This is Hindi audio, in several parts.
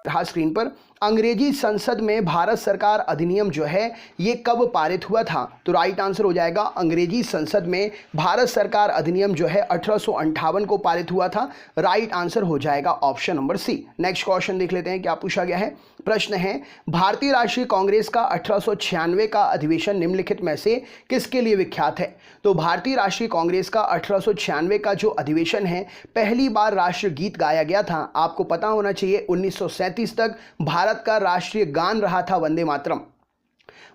रहा स्क्रीन पर, अंग्रेजी संसद में भारत सरकार अधिनियम जो है ये कब पारित हुआ था? तो राइट आंसर हो जाएगा अंग्रेजी संसद में भारत सरकार अधिनियम जो है 1858 को पारित हुआ था। राइट आंसर हो जाएगा option number C. Next question देख लेते हैं क्या पूछा गया है। प्रश्न है, भारतीय राष्ट्रीय कांग्रेस का 1896 का अधिवेशन निम्नलिखित में से किसके लिए विख्यात है? तो भारतीय राष्ट्रीय कांग्रेस का 1896 का जो अधिवेशन है, पहली बार राष्ट्रगीत गाया गया था। आपको पता होना चाहिए 1937 तक भारत का राष्ट्रीय गान रहा था वंदे मातरम।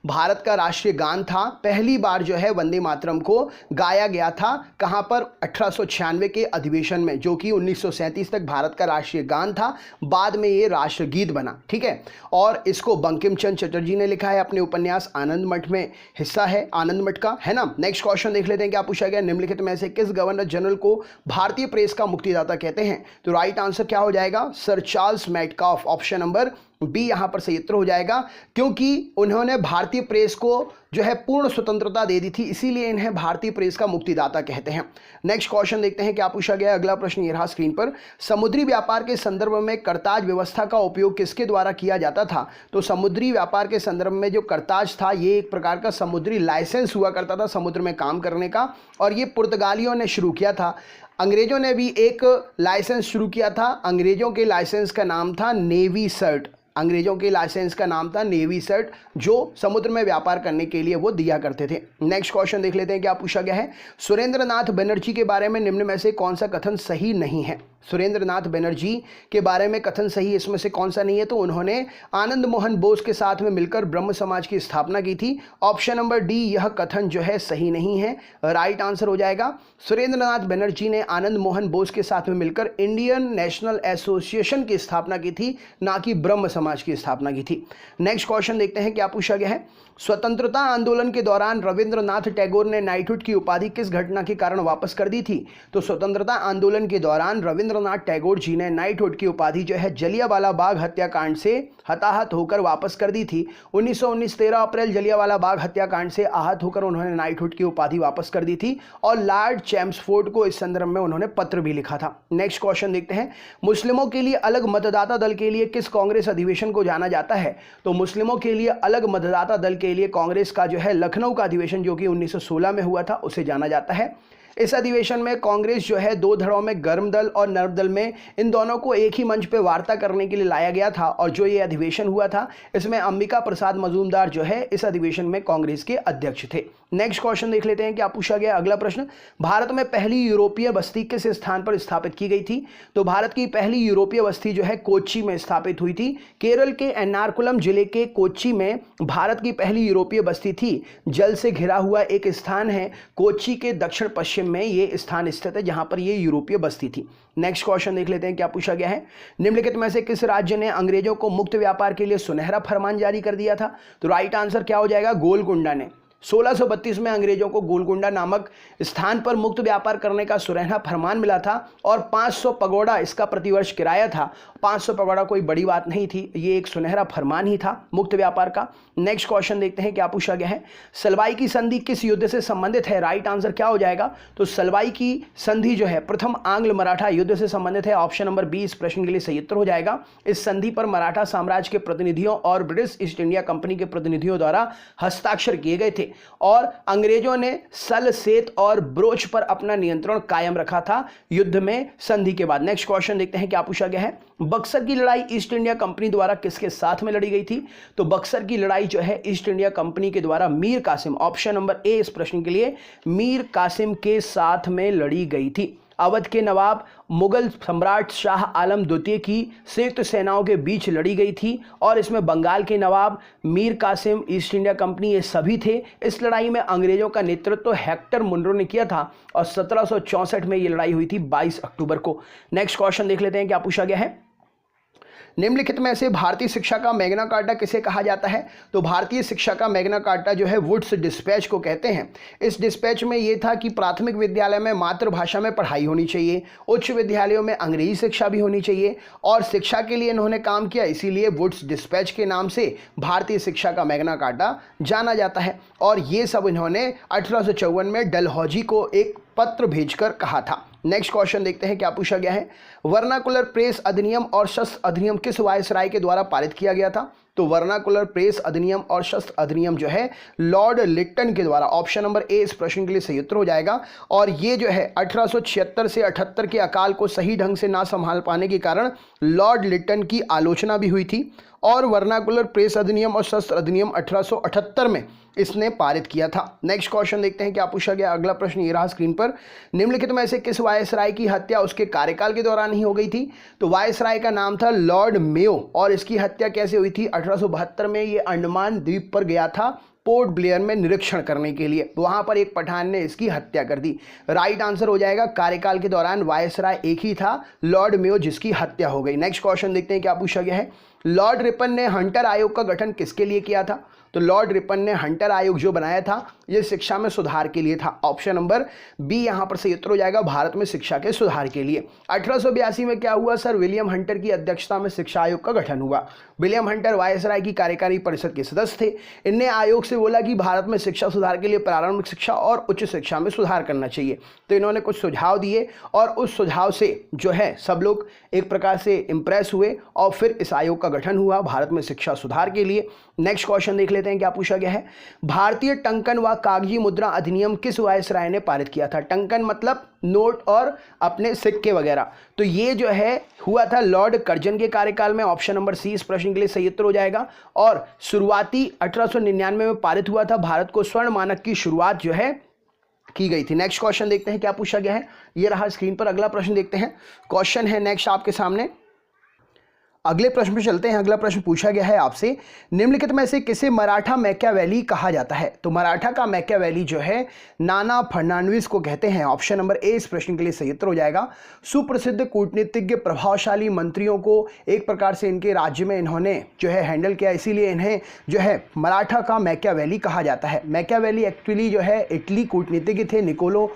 भारत का राष्ट्रीय गान था, पहली बार जो है वंदे मातरम को गाया गया था। कहां पर? 1896 के अधिवेशन में, जो कि 1937 तक भारत का राष्ट्रीय गान था, बाद में ये राष्ट्रगीत बना। ठीक है, और इसको बंकिम चंद्र चटर्जी ने लिखा है अपने उपन्यास आनंद मठ में, हिस्सा है आनंद मठ का, है ना। नेक्स्ट क्वेश्चन देख लेते हैं क्या पूछा गया। निम्नलिखित में से किस गवर्नर जनरल को भारतीय प्रेस का मुक्तिदाता कहते हैं? तो राइट आंसर क्या हो जाएगा? Sir Charles Metcalfe. Option number B यहां पर सही उत्तर हो जाएगा, क्योंकि उन्होंने भारतीय प्रेस को जो है पूर्ण स्वतंत्रता दे दी थी, इसीलिए इन्हें भारतीय प्रेस का मुक्तिदाता कहते हैं। नेक्स्ट क्वेश्चन देखते हैं क्या पूछा गया। अगला प्रश्न ये रहा स्क्रीन पर, समुद्री व्यापार के संदर्भ में करताज व्यवस्था का उपयोग किसके द्वारा किया जाता था? तो समुद्री व्यापार के संदर्भ में जो करताज था, ये एक प्रकार का समुद्री लाइसेंस हुआ करता था समुद्र में काम करने का, और ये पुर्तगालियों ने शुरू किया था। अंग्रेजों ने भी एक लाइसेंस शुरू किया था। अंग्रेजों के लाइसेंस का नाम था नेवी सर्ट। अंग्रेजों के लाइसेंस का नाम था नेवी सर्ट, जो समुद्र में व्यापार करने के लिए वो दिया करते थे। नेक्स्ट क्वेश्चन देख लेते हैं क्या पूछा गया है। सुरेंद्र नाथ बनर्जी के बारे में निम्न में से कौन सा कथन सही नहीं है? सुरेंद्र नाथ बनर्जी के बारे में कथन सही इसमें से कौन सा नहीं है? तो उन्होंने आनंद मोहन बोस के साथ में मिलकर ब्रह्म समाज की स्थापना की थी। ऑप्शन नंबर डी, यह कथन जो है सही नहीं है। राइट आंसर हो जाएगा, सुरेंद्र नाथ बनर्जी ने आनंद मोहन बोस के साथ में मिलकर इंडियन नेशनल एसोसिएशन की स्थापना की थी, ना कि ब्रह्म समाज की स्थापना की थी। नेक्स्ट क्वेश्चन देखते हैं क्या पूछा गया है। स्वतंत्रता आंदोलन के दौरान रविंद्रनाथ टैगोर ने नाइटहुड की उपाधि किस घटना के कारण वापस कर दी थी? तो स्वतंत्रता आंदोलन के दौरान रविंद्रनाथ टैगोर जी ने नाइटहुड की उपाधि जो है जलियांवाला बाग हत्याकांड से हताहत होकर वापस कर दी थी। 1919 13 अप्रैल जलियांवाला बाग हत्याकांड से आहत होकर उन्होंने नाइटहुड की उपाधि वापस कर दी थी, और लॉर्ड चैम्सफोर्ड को इस संदर्भ में उन्होंने पत्र भी लिखा था। नेक्स्ट क्वेश्चन देखते हैं, मुस्लिमों के लिए अलग मतदाता दल के लिए किस कांग्रेस अधिवेशन को जाना जाता है? तो मुस्लिमों के लिए अलग मतदाता दल के लिए कांग्रेस का जो है लखनऊ का अधिवेशन, जो कि 1916 में हुआ था, उसे जाना जाता है। इस अधिवेशन में कांग्रेस जो है दो धड़ों में, गर्म दल और नर्म दल में, इन दोनों को एक ही मंच पे वार्ता करने के लिए लाया गया था, और जो ये अधिवेशन हुआ था इसमें अंबिका प्रसाद मजूमदार जो है इस अधिवेशन में कांग्रेस के अध्यक्ष थे। नेक्स्ट क्वेश्चन देख लेते हैं क्या पूछा गया। अगला प्रश्न, भारत में पहली यूरोपीय बस्ती किस स्थान पर स्थापित की गई थी? तो भारत की पहली यूरोपीय बस्ती जो है कोच्चि में स्थापित हुई थी। केरल के एर्नाकुलम जिले के कोच्चि में भारत की पहली यूरोपीय बस्ती थी। जल से घिरा हुआ एक स्थान है, कोच्चि के दक्षिण पश्चिम में ये स्थान स्थित है, जहां पर ये यूरोपीय बस्ती थी। नेक्स्ट क्वेश्चन देख लेते हैं क्या पूछा गया है। निम्नलिखित में से किस राज्य ने अंग्रेजों को मुक्त व्यापार के लिए सुनहरा फरमान जारी कर दिया था? तो राइट आंसर क्या हो जाएगा? गोलकुंडा ने। 1632 में अंग्रेजों को गोलकुंडा नामक स्थान पर मुक्त व्यापार करने का सुनहरा फरमान मिला था, और 500 पगोड़ा इसका प्रतिवर्ष किराया था। 500 पगोड़ा कोई बड़ी बात नहीं थी, ये एक सुनहरा फरमान ही था मुक्त व्यापार का। नेक्स्ट क्वेश्चन देखते हैं क्या पूछा गया है। सलवाई की संधि किस युद्ध से संबंधित है? राइट आंसर क्या हो जाएगा? तो सलवाई की संधि जो है प्रथम आंग्ल मराठा युद्ध से संबंधित है। ऑप्शन नंबर बी इस प्रश्न के लिए सही उत्तर हो जाएगा। इस संधि पर मराठा साम्राज्य के प्रतिनिधियों और ब्रिटिश ईस्ट इंडिया कंपनी के प्रतिनिधियों द्वारा हस्ताक्षर किए गए थे, और अंग्रेजों ने सल, सेत और ब्रोच पर अपना नियंत्रण कायम रखा था युद्ध में संधि के बाद। नेक्स्ट क्वेश्चन देखते हैं क्या पूछा गया है। बक्सर की लड़ाई ईस्ट इंडिया कंपनी द्वारा किसके साथ में लड़ी गई थी? तो बक्सर की लड़ाई जो है ईस्ट इंडिया कंपनी के द्वारा Mir Qasim, option number A इस प्रश्न के लिए, मीर कासिम के साथ में लड़ी गई थी। अवध के नवाब मुगल सम्राट शाह आलम द्वितीय की संयुक्त सेनाओं के बीच लड़ी गई थी, और इसमें बंगाल के nawab, Mir Qasim, East India Company, ये सभी थे। इस लड़ाई में अंग्रेजों का नेतृत्व हेक्टर मुनरो ने किया था, और 1764 में ये लड़ाई हुई थी 22 अक्टूबर को। नेक्स्ट क्वेश्चन देख लेते हैं क्या पूछा गया है। निम्नलिखित में से भारतीय शिक्षा का मैग्ना कार्टा किसे कहा जाता है? तो भारतीय शिक्षा का मैग्ना कार्टा जो है वुड्स डिस्पैच को कहते हैं। इस डिस्पैच में यह था कि प्राथमिक विद्यालय में मातृभाषा में पढ़ाई होनी चाहिए, उच्च विद्यालयों में अंग्रेजी शिक्षा भी होनी चाहिए, और शिक्षा के लिए इन्होंने काम किया, इसीलिए वुड्स डिस्पैच के नाम से भारतीय शिक्षा का मैग्ना कार्टा जाना जाता है। और ये सब इन्होंने 1854 में डलहौजी को एक पत्र भेजकर कहा था। नेक्स्ट क्वेश्चन देखते हैं क्या पूछा गया है। वर्नाकुलर प्रेस अधिनियम और शस्त्र अधिनियम किस वायसराय के द्वारा पारित किया गया था? तो वर्नाकुलर प्रेस अधिनियम और शस्त्र अधिनियम जो है लॉर्ड लिट्टन के द्वारा, ऑप्शन नंबर ए इस प्रश्न के लिए सही उत्तर हो जाएगा। और ये जो है 1876 से 78 के अकाल को सही ढंग से ना संभाल पाने के कारण लॉर्ड लिट्टन की आलोचना भी हुई थी और वर्नाकुलर प्रेस अधिनियम और शस्त्र अधिनियम 1878 में इसने पारित किया था। नेक्स्ट क्वेश्चन देखते हैं क्या पूछा गया। अगला प्रश्न ये रहा स्क्रीन पर। निम्नलिखित में से किस वायसराय की हत्या उसके कार्यकाल के दौरान ही हो गई थी? तो वायसराय का नाम था लॉर्ड मेयो और इसकी हत्या कैसे हुई थी? 1872 में ये अंडमान द्वीप पर गया था पोर्ट ब्लेयर में निरीक्षण करने के लिए, वहां पर एक पठान ने इसकी हत्या कर दी। राइट आंसर हो जाएगा कार्यकाल के दौरान वायसराय एक ही था, लॉर्ड मेयो, जिसकी हत्या हो गई। नेक्स्ट क्वेश्चन देखते हैं क्या पूछा गया है। लॉर्ड रिपन ने हंटर आयोग का गठन किसके लिए किया था? तो लॉर्ड रिपन ने हंटर आयोग जो बनाया था ये शिक्षा में सुधार के लिए था। ऑप्शन नंबर बी यहां पर सही उत्तर हो जाएगा, भारत में शिक्षा के सुधार के लिए। 1882 में क्या हुआ? सर विलियम हंटर की अध्यक्षता में शिक्षा आयोग का गठन हुआ। विलियम हंटर वायसराय की कार्यकारी परिषद के सदस्य थे। इनने आयोग से बोला कि भारत में शिक्षा सुधार के लिए प्रारंभिक शिक्षा और उच्च शिक्षा में सुधार करना चाहिए। तो इन्होंने कुछ सुझाव दिए और उस सुझाव से जो है सब लोग एक प्रकार से इंप्रेस हुए और फिर इस आयोग का गठन हुआ भारत में शिक्षा सुधार के लिए। नेक्स्ट क्वेश्चन देख लेते हैं क्या पूछा गया है। भारतीय टंकन व कागजी मुद्रा अधिनियम किस वायसराय ने पारित किया था? टंकन मतलब नोट और अपने सिक्के वगैरह। तो ये जो है हुआ था लॉर्ड कर्जन के कार्यकाल में। ऑप्शन नंबर सी इस प्रश्न के लिए सही उत्तर हो जाएगा। और शुरुआती 1899 में पारित हुआ था। भारत को स्वर्ण मानक की शुरुआत जो है की गई थी। नेक्स्ट क्वेश्चन देखते हैं क्या पूछा गया है। ये रहा स्क्रीन पर। अगला प्रश्न देखते हैं। क्वेश्चन है नेक्स्ट आपके सामने। अगले प्रश्न पे चलते हैं। अगला प्रश्न पूछा गया है आपसे, निम्नलिखित में से किसे मराठा मैकियावेली कहा जाता है? तो मराठा का मैकियावेली जो है नाना फर्नांडिस को कहते हैं। ऑप्शन नंबर ए इस प्रश्न के लिए सही उत्तर हो जाएगा। सुप्रसिद्ध कूटनीतिज्ञ, प्रभावशाली मंत्रियों को एक प्रकार से इनके राज्य में इन्होंने जो है हैंडल किया, इसीलिए इन्हें जो है मराठा का मैकियावेली कहा जाता है। मैकियावेली एक्चुअली जो है इटली कूटनीतिज्ञ थे। निकोलो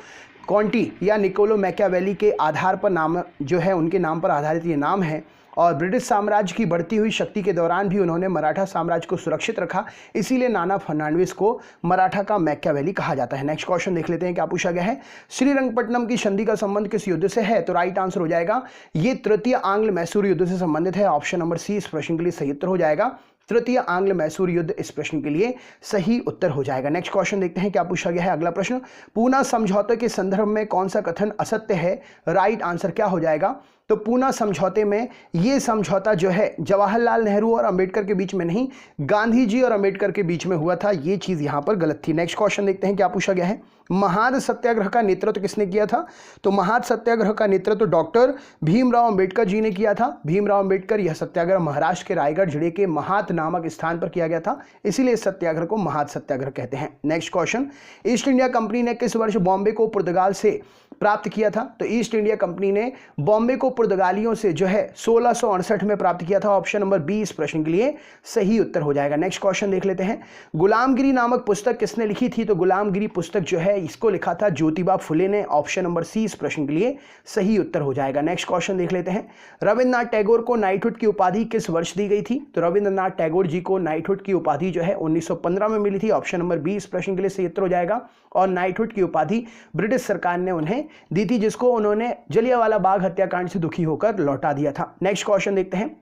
कॉन्टी या निकोलो मैकियावेली के आधार पर नाम जो है उनके नाम पर आधारित ये नाम है। और ब्रिटिश साम्राज्य की बढ़ती हुई शक्ति के दौरान भी उन्होंने मराठा साम्राज्य को सुरक्षित रखा, इसीलिए नाना फर्नांडिस को मराठा का मैकियावेली कहा जाता है। नेक्स्ट क्वेश्चन देख लेते हैं क्या पूछा गया है। श्रीरंगपट्टनम की संधि का संबंध किस युद्ध से है? तो राइट आंसर हो जाएगा ये तृतीय आंग्ल मैसूर युद्ध से संबंधित है। ऑप्शन नंबर सी इस प्रश्न के लिए सही उत्तर हो जाएगा। तृतीय आंग्ल मैसूर युद्ध इस प्रश्न के लिए सही उत्तर हो जाएगा। नेक्स्ट क्वेश्चन देखते हैं क्या पूछा गया है। अगला प्रश्न, पूना समझौते के संदर्भ में कौन सा कथन असत्य है? राइट आंसर क्या हो जाएगा? तो पूना समझौते में ये समझौता जो है जवाहरलाल नेहरू और अंबेडकर के बीच में नहीं, गांधी जी और अंबेडकर के बीच में हुआ था। ये चीज यहां पर गलत थी। नेक्स्ट क्वेश्चन देखते हैं क्या पूछा गया है। महाद सत्याग्रह का नेतृत्व किसने किया था? तो महाद सत्याग्रह का नेतृत्व डॉक्टर भीमराव अंबेडकर जी ने किया था। भीमराव अंबेडकर, यह सत्याग्रह महाराष्ट्र के रायगढ़ जिले के महात नामक स्थान पर किया गया था, इसीलिए इस सत्याग्रह को महाद सत्याग्रह कहते हैं। Next question, east India company ने किस वर्ष बॉम्बे को पुर्तगाल से प्राप्त किया था? तो ईस्ट इंडिया कंपनी ने बॉम्बे को पुर्तगालियों से जो है 1668 में प्राप्त किया था। ऑप्शन नंबर बी इस प्रश्न के लिए सही उत्तर हो जाएगा। नेक्स्ट क्वेश्चन देख लेते हैं। गुलामगिरी नामक पुस्तक किसने लिखी थी? तो गुलामगिरी पुस्तक जो है इसको लिखा था ज्योतिबा फुले ने। ऑप्शन नंबर सी इस प्रश्न के लिए सही उत्तर हो जाएगा। नेक्स्ट क्वेश्चन देख लेते हैं। रविंद्रनाथ टैगोर को नाइटहुड की उपाधि किस वर्ष दी गई थी? तो रविंद्रनाथ टैगोर जी को नाइटहुड की उपाधि जो है 1915 में मिली थी। ऑप्शन नंबर बी इस प्रश्न के लिए सही उत्तर हो जाएगा। और नाइटहुड की उपाधि ब्रिटिश सरकार ने उन्हें दी थी, जिसको उन्होंने जलियांवाला बाग हत्याकांड से दुखी होकर लौटा दिया था। नेक्स्ट क्वेश्चन देखते हैं।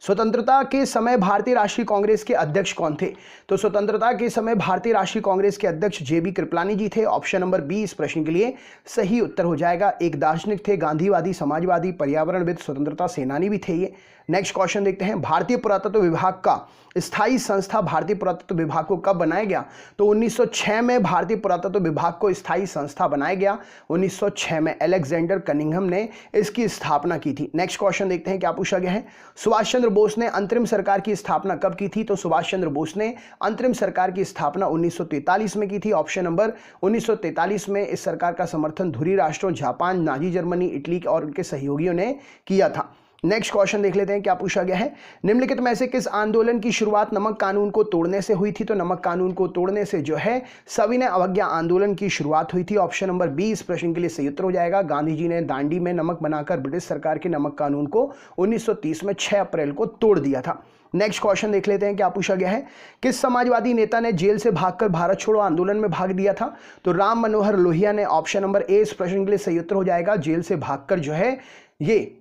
स्वतंत्रता के समय भारतीय राष्ट्रीय कांग्रेस के अध्यक्ष कौन थे? तो स्वतंत्रता के समय भारतीय राष्ट्रीय कांग्रेस के अध्यक्ष जेबी कृपलानी जी थे। ऑप्शन नंबर बी इस प्रश्न के लिए सही उत्तर हो जाएगा। एक दार्शनिक थे, गांधीवादी, समाजवादी, पर्यावरणविद, स्वतंत्रता सेनानी भी थे ये। नेक्स्ट क्वेश्चन देखते हैं। भारतीय पुरातत्व विभाग का स्थायी संस्था भारतीय पुरातत्व विभाग को कब बनाया गया? तो 1906 में भारतीय पुरातत्व विभाग को स्थायी संस्था बनाया गया। 1906 में अलेक्जेंडर कनिंघम ने इसकी स्थापना की थी। नेक्स्ट क्वेश्चन देखते हैं क्या पूछा गया है। सुभाष चंद्र बोस ने अंतरिम सरकार की स्थापना कब की थी? तो सुभाष चंद्र बोस ने अंतरिम सरकार की स्थापना 1943 में की थी। ऑप्शन नंबर 1943 में इस सरकार का समर्थन धुरी राष्ट्रों जापान, नाजी जर्मनी, इटली और उनके सहयोगियों ने किया था। नेक्स्ट क्वेश्चन देख लेते हैं क्या पूछा गया है। निम्नलिखित में से किस आंदोलन की शुरुआत नमक कानून को तोड़ने से हुई थी? तो नमक कानून को तोड़ने से जो है सविनय अवज्ञा आंदोलन की शुरुआत हुई थी। ऑप्शन नंबर बी इस प्रश्न के लिए सही उत्तर हो जाएगा। गांधी जी ने दांडी में नमक बनाकर ब्रिटिश सरकार के नमक कानून को 1930 में 6 अप्रैल को तोड़ दिया था। नेक्स्ट क्वेश्चन देख लेते हैं क्या पूछा गया है। किस समाजवादी नेता ने जेल से भागकर भारत छोड़ो आंदोलन में भाग लिया था? तो राम मनोहर लोहिया ने। ऑप्शन नंबर ए इस प्रश्न के लिए सही उत्तर हो जाएगा। जेल से भागकर जो है ये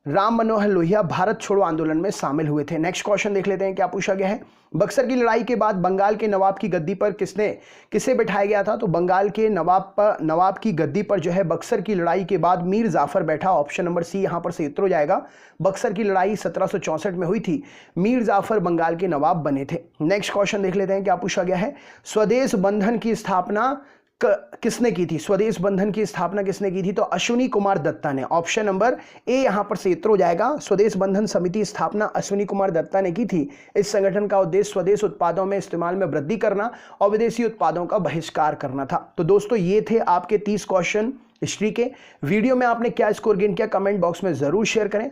राम मनोहर लोहिया भारत छोड़ो आंदोलन में शामिल हुए थे। नेक्स्ट क्वेश्चन देख लेते हैं क्या पूछा गया है। बक्सर की लड़ाई के बाद बंगाल के नवाब की गद्दी पर किसे बिठाया गया था? तो बंगाल के नवाब की गद्दी पर जो है बक्सर की लड़ाई के बाद मीर जाफर बैठा। ऑप्शन नंबर सी यहां पर सही उत्तर हो जाएगा। बक्सर की लड़ाई 1764 में हुई थी। मीर जाफर बंगाल के नवाब बने थे। नेक्स्ट क्वेश्चन देख लेते हैं क्या पूछा गया है। स्वदेश बंधन की स्थापना किसने की थी? स्वदेश बंधन की स्थापना किसने की थी? तो अश्विनी कुमार दत्ता ने। ऑप्शन नंबर ए यहां पर सही उत्तर हो जाएगा। स्वदेश बंधन समिति स्थापना अश्विनी कुमार दत्ता ने की थी। इस संगठन का उद्देश्य स्वदेश उत्पादों में इस्तेमाल में वृद्धि करना और विदेशी उत्पादों का बहिष्कार करना था। तो दोस्तों ये थे आपके 30 क्वेश्चन हिस्ट्री के। वीडियो में आपने क्या स्कोर गेन किया कमेंट बॉक्स में जरूर शेयर करें।